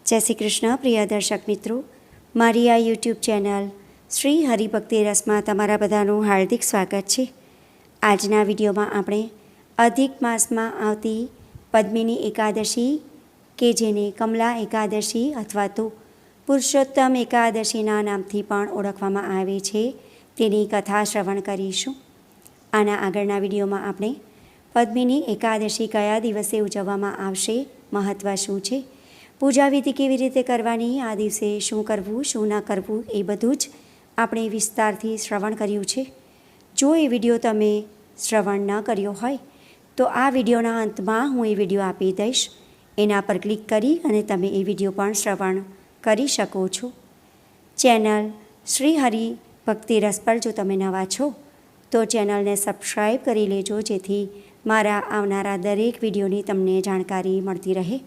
જય શ્રી કૃષ્ણ પ્રિય દર્શક મિત્રો, મારી આ યુટ્યુબ ચેનલ શ્રી હરિભક્તિ રસમાં તમારા બધાનું હાર્દિક સ્વાગત છે. આજના વિડીયોમાં આપણે અધિક માસમાં આવતી પદ્મિની એકાદશી કે જેને કમલા એકાદશી અથવા તો પુરુષોત્તમ એકાદશીના નામથી પણ ઓળખવામાં આવે છે તેની કથા શ્રવણ કરીશું. આના આગળના વિડીયોમાં આપણે પદ્મિની એકાદશી કયા દિવસે ઉજવવામાં આવશે, મહત્ત્વ શું છે, પૂજા વિધિ કેવી રીતે કરવાની, આ દિવસે શું કરવું શું ન કરવું એ બધું જ આપણે વિસ્તારથી શ્રવણ કર્યું છે. જો એ વિડીયો તમે શ્રવણ ન કર્યો હોય તો આ વિડીયોના અંતમાં હું એ વિડીયો આપી દઈશ. એના પર ક્લિક કરી અને તમે એ વિડીયો પણ શ્રવણ કરી શકો છો. ચેનલ શ્રી હરિ ભક્તિ રસ પર જો તમે નવા છો તો ચેનલને સબસ્ક્રાઈબ કરી લેજો, જેથી મારા આવનારા દરેક વિડીયોની તમને જાણકારી મળતી રહે.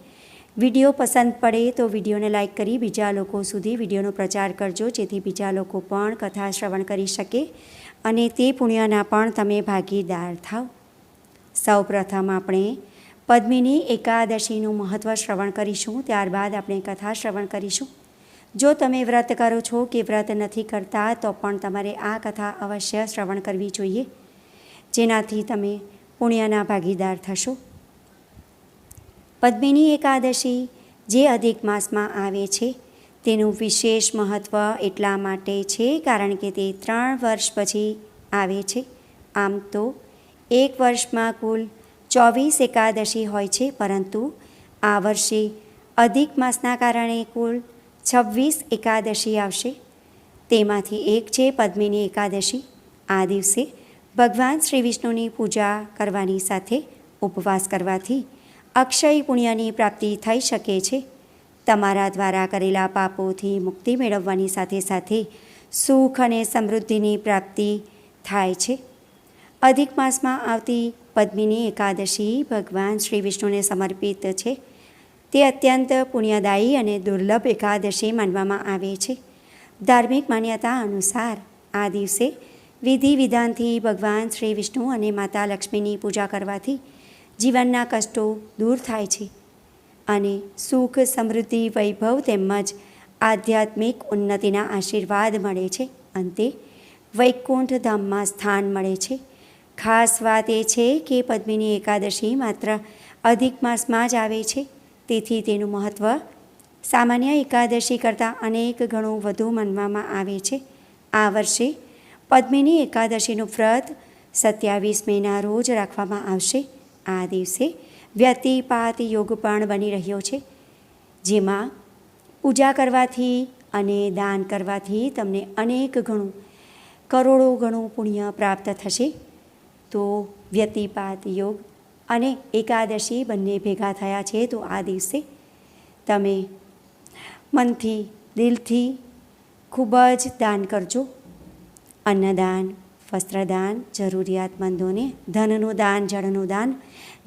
વિડીયો પસંદ પડે તો વિડીયોને લાઇક કરી બીજા લોકો સુધી વિડીયોનો પ્રચાર કરજો, જેથી બીજા લોકો પણ કથા શ્રવણ કરી શકે અને તે પુણ્યના પણ તમે ભાગીદાર થાવ. સૌ પ્રથમ આપણે પદ્મિની એકાદશીનું મહત્ત્વ શ્રવણ કરીશું, ત્યારબાદ આપણે કથા શ્રવણ કરીશું. જો તમે વ્રત કરો છો કે વ્રત નથી કરતા તો પણ તમારે આ કથા અવશ્ય શ્રવણ કરવી જોઈએ, જેનાથી તમે પુણ્યના ભાગીદાર થશો. પદ્મિની એકાદશી જે અધિક માસમાં આવે છે તેનું વિશેષ મહત્ત્વ એટલા માટે છે કારણ કે તે 3 વર્ષ પછી આવે છે. આમ તો એક વર્ષમાં કુલ 24 એકાદશી હોય છે, પરંતુ આ વર્ષે અધિક માસના કારણે કુલ 26 એકાદશી આવશે. તેમાંથી એક છે પદ્મિની એકાદશી. આ દિવસે ભગવાન શ્રી વિષ્ણુની પૂજા કરવાની સાથે ઉપવાસ કરવાથી અક્ષય પુણ્યની પ્રાપ્તિ થઈ શકે છે. તમારા દ્વારા કરેલા પાપોથી મુક્તિ મેળવવાની સાથે સાથે સુખ અને સમૃદ્ધિની પ્રાપ્તિ થાય છે. અધિક માસમાં આવતી પદ્મિની એકાદશી ભગવાન શ્રી વિષ્ણુને સમર્પિત છે. તે અત્યંત પુણ્યદાયી અને દુર્લભ એકાદશી માનવામાં આવે છે. ધાર્મિક માન્યતા અનુસાર આ દિવસે વિધિ વિધાનથી ભગવાન શ્રી વિષ્ણુ અને માતા લક્ષ્મીની પૂજા કરવાથી જીવનના કષ્ટો દૂર થાય છે અને સુખ, સમૃદ્ધિ, વૈભવ તેમજ આધ્યાત્મિક ઉન્નતિના આશીર્વાદ મળે છે. અંતે વૈકુંઠ ધામમાં સ્થાન મળે છે. ખાસ વાત એ છે કે પદ્મિની એકાદશી માત્ર અધિક માસમાં જ આવે છે, તેથી તેનું મહત્ત્વ સામાન્ય એકાદશી કરતાં અનેક ગણું વધુ માનવામાં આવે છે. આ વર્ષે પદ્મિની એકાદશીનું વ્રત 27 મેના રોજ રાખવામાં આવશે. આ દિવસે વ્યતિપાત યોગ પણ બની રહ્યો છે, જેમાં પૂજા કરવાથી અને દાન કરવાથી તમને અનેક ગણું, કરોડો ગણું પુણ્ય પ્રાપ્ત થશે. તો વ્યતિપાત યોગ અને એકાદશી બંને ભેગા થયા છે, તો આ દિવસે તમે મનથી, દિલથી ખૂબ જ દાન કરજો. અન્નદાન, વસ્ત્રદાન, જરૂરિયાતમંદોને ધનનું દાન, જળનું દાન,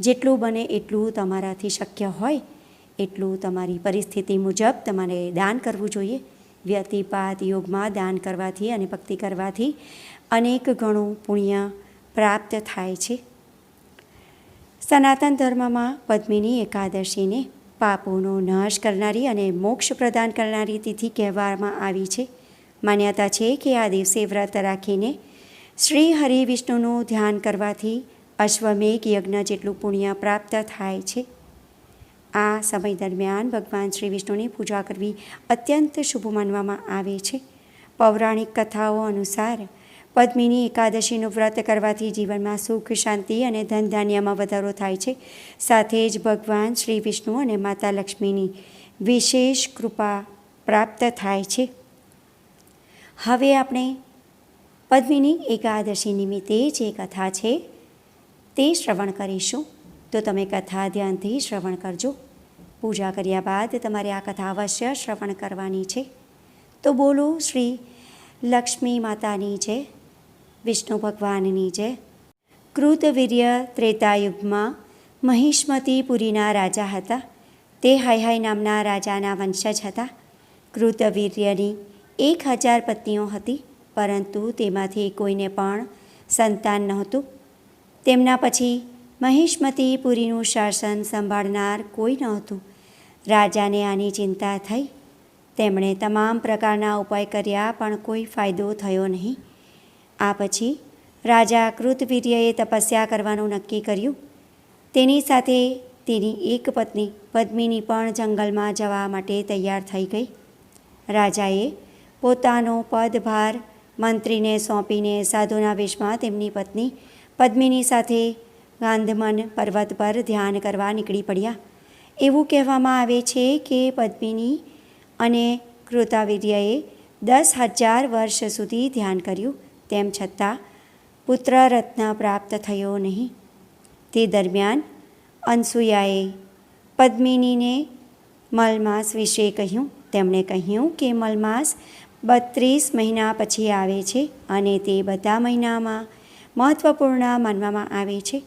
જેટલું બને એટલું તમારાથી શક્ય હોય એટલું તમારી પરિસ્થિતિ મુજબ તમારે દાન કરવું જોઈએ. વ્યતિપાત યોગમાં દાન કરવાથી અને ભક્તિ કરવાથી અનેક ગણું પુણ્ય પ્રાપ્ત થાય છે. સનાતન ધર્મમાં પદ્મિની એકાદશીને પાપોનો નાશ કરનારી અને મોક્ષ પ્રદાન કરનારી તિથિ કહેવામાં આવી છે. માન્યતા છે કે આ દિવસે વ્રત રાખીને શ્રી હરિ વિષ્ણુનું ધ્યાન કરવાથી અશ્વમેઘ યજ્ઞ જેટલું પુણ્ય પ્રાપ્ત થાય છે. આ સમય દરમિયાન ભગવાન શ્રી વિષ્ણુની પૂજા કરવી અત્યંત શુભ માનવામાં આવે છે. પૌરાણિક કથાઓ અનુસાર પદ્મિની એકાદશીનું વ્રત કરવાથી જીવનમાં સુખ, શાંતિ અને ધન ધાન્યમાં વધારો થાય છે. સાથે જ ભગવાન શ્રી વિષ્ણુ અને માતા લક્ષ્મીની વિશેષ કૃપા પ્રાપ્ત થાય છે. હવે આપણે પદ્મિની એકાદશી નિમિત્તે જે કથા છે તે શ્રવણ કરીશું, તો તમે કથા ધ્યાનથી શ્રવણ કરજો. પૂજા કર્યા બાદ તમારે આ કથા અવશ્ય શ્રવણ કરવાની છે. તો બોલો શ્રી લક્ષ્મી માતાની જય, વિષ્ણુ ભગવાનની જય. કૃતવીર્ય ત્રેતાયુગમાં મહિષ્મતીપુરીના રાજા હતા. તે હયહય નામના રાજાના વંશજ હતા. કૃતવીર્યની 1000 પત્નીઓ હતી, પરંતુ તેમાંથી કોઈને પણ સંતાન નહોતું. તેમના પછી મહિષ્મતીપુરીનું શાસન સંભાળનાર કોઈ નહોતું. રાજાને આની ચિંતા થઈ. તેમણે તમામ પ્રકારના ઉપાય કર્યા, પણ કોઈ ફાયદો થયો નહીં. આ પછી રાજા કૃતવીર્યએ તપસ્યા કરવાનું નક્કી કર્યું. તેની સાથે તેની એક પત્ની પદ્મિની પણ જંગલમાં જવા માટે તૈયાર થઈ ગઈ. રાજાએ પોતાનો પદભાર મંત્રીને સોંપીને સાધુના વેશમાં તેમની પત્ની પદ્મિની સાથે ગાંધમન પર્વત પર ધ્યાન કરવા નીકળી પડ્યા. એવું કહેવામાં આવે છે કે પદ્મિની અને કૃતવીર્યએ 10,000 વર્ષ સુધી ધ્યાન કર્યું, તેમ છતાં પુત્રરત્ન પ્રાપ્ત થયો નહીં. તે દરમિયાન અનસૂયાએ પદ્મિનીને મલમાસ વિશે કહ્યું. તેમણે કહ્યું કે મલમાસ 32 મહિના પછી આવે છે અને તે બધા મહિનામાં મહત્ત્વપૂર્ણ માનવામાં આવે છે.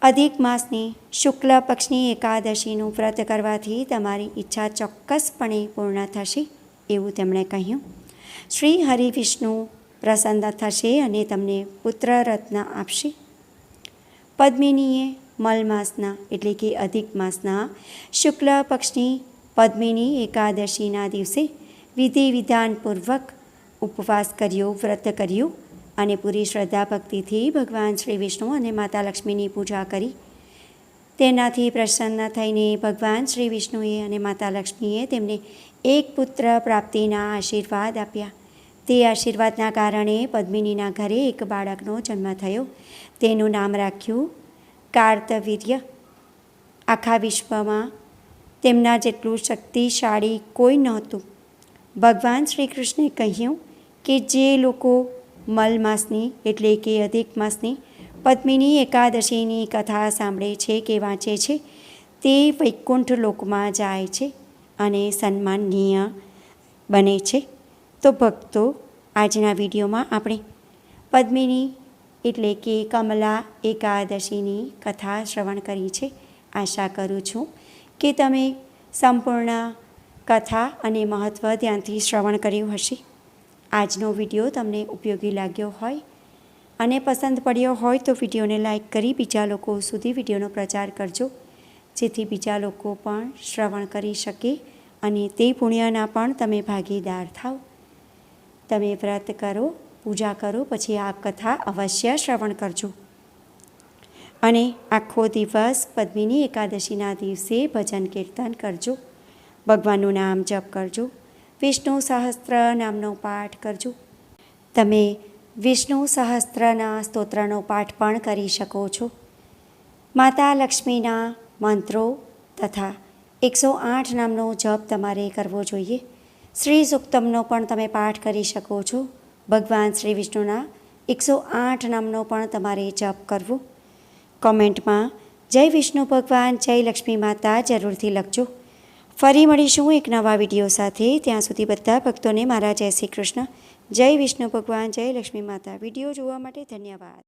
અધિક માસની શુક્લ પક્ષની એકાદશીનું વ્રત કરવાથી તમારી ઈચ્છા ચોક્કસપણે પૂર્ણ થશે, એવું તેમણે કહ્યું. શ્રી હરિવિષ્ણુ પ્રસન્ન થશે અને તમને પુત્રરત્ન આપશે. પદ્મિનીએ મલમાસના એટલે કે અધિક માસના શુક્લ પક્ષની પદ્મિની એકાદશીના દિવસે વિધિ વિધાનપૂર્વક ઉપવાસ કર્યો, વ્રત કર્યું અને પૂરી શ્રદ્ધા ભક્તિથી ભગવાન શ્રી વિષ્ણુ અને માતા લક્ષ્મીની પૂજા કરી. તેનાથી પ્રસન્ન થઈને ભગવાન શ્રી વિષ્ણુએ અને માતા લક્ષ્મીએ તેમને એક પુત્ર પ્રાપ્તિના આશીર્વાદ આપ્યા. તે આશીર્વાદના કારણે પદ્મિનીના ઘરે એક બાળકનો જન્મ થયો. તેનું નામ રાખ્યું કાર્તવીર્ય. આખા વિશ્વમાં તેમના જેટલું શક્તિશાળી કોઈ નહોતું. ભગવાન શ્રી કૃષ્ણે કહ્યું કે જે લોકો મલમાસની એટલે કે અધિક માસની પદ્મિની એકાદશીની કથા સાંભળે છે કે વાંચે છે તે વૈકુંઠ લોકમાં જાય છે અને સન્માનનીય બને છે. તો ભક્તો, આજના વિડીયોમાં આપણે પદ્મિની એટલે કે કમલા એકાદશીની કથા શ્રવણ કરી છે. આશા કરું છું કે તમે સંપૂર્ણ કથા અને મહત્ત્વ ધ્યાનથી શ્રવણ કર્યું હશે. આજનો વિડીયો તમને ઉપયોગી લાગ્યો હોય અને પસંદ પડ્યો હોય તો વિડીયોને લાઈક કરી બીજા લોકો સુધી વિડીયોનો પ્રચાર કરજો, જેથી બીજા લોકો પણ શ્રવણ કરી શકે અને તે પુણ્યના પણ તમે ભાગીદાર થાવ. તમે વ્રત કરો, પૂજા કરો, પછી આ કથા અવશ્ય શ્રવણ કરજો અને આખો દિવસ પદ્મિની એકાદશીના દિવસે ભજન કીર્તન કરજો, ભગવાનનું નામ જપ કરજો, વિષ્ણુ સહસ્ત્ર નામનો પાઠ કરજો. તમે વિષ્ણુ સહસ્ત્રના સ્તોત્રનો પાઠ પણ કરી શકો છો. માતા લક્ષ્મીના મંત્રો તથા 108 નામનો જપ તમારે કરવો જોઈએ. શ્રી સુક્તમનો પણ તમે પાઠ કરી શકો છો. ભગવાન શ્રી વિષ્ણુના 108 નામનો પણ તમારે જપ કરવો. કોમેન્ટમાં જય વિષ્ણુ ભગવાન, જય લક્ષ્મી માતા જરૂરથી લખજો. ફરી મળીશું એક નવા વિડીયો સાથે. ત્યાં સુધી બધા ભક્તોને મારા જય શ્રી કૃષ્ણ. જય વિષ્ણુ ભગવાન, જય લક્ષ્મી માતા. વિડીયો જોવા માટે ધન્યવાદ.